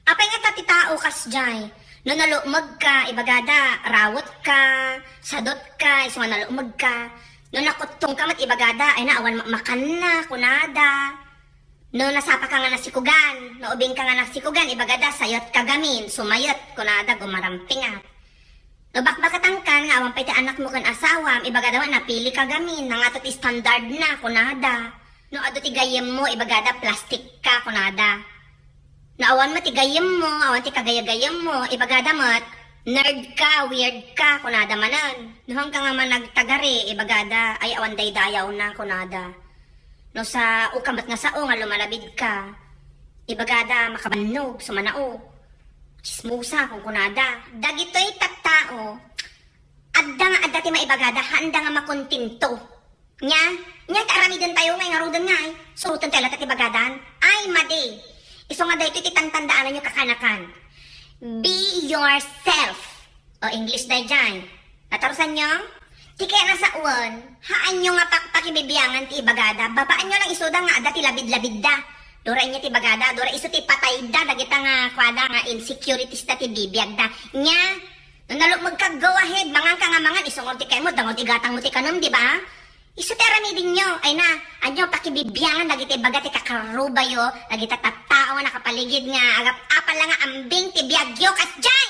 Apay nga tati tao kas jay. No nalumag ka, ibagada, rawot ka, sadot ka, iso nga nalumag ka. No nakutong ka mat ibagada, ay naawan makan na, kunada. No nasapa ka nga nasikugan, no ubing ka nga nasikugan, ibagada, sayot ka gamin, sumayot, kunada, gumarampingat. No bakbakatang ka, nga awan pa iti anak mo kan asawam, ibagada napili ka gamin, nga atot standard na, kunada. No adot igayem mo, ibagada, plastic ka, kunada. Naawan mo tigayem mo, awan ti kagayagayem mo, ibagada mat, nerd ka, weird ka, kunada manan. Nuhang ka nga man nagtagari, ibagada, ay awan daydayaw na, kunada. No sa ukamat nga sao nga lumalabid ka, ibagada makabannog, sumanao, chismusa kung kunada. Dagito'y tattao, adda nga adda ti maibagada, handa nga makontinto. Nya kaaramidan tayo ngay nga rudan nga ay, surutan tayo lahat at ibagadan, ay madi. Iso nga dahito titantandaan nyo kakanakan. Be yourself. O English day dyan. Natarusan nyo? Di kaya nasa uwan, haan nyo nga pakibibiyangan ti ibagada. Babaan nyo lang isuda nga ada ti labid-labid da. Dora inyo ti bagada, dora iso ti patay da. Dagita nga kwada nga insecurities da ti bibiyag da. Nya, nung nalumag ka, go ahead. Mangang ka nga mangan, isungol ti kayo mo, dangol ti gatang mo ti kanom, di ba? Iso ti aramidin nyo, ay na, anyo pakibibiyangan, dagiti baga ti kakarubayo, dagita tattao nga nakapaligid nga, agap apal lang nga ambing ti biyagyo, kas jay!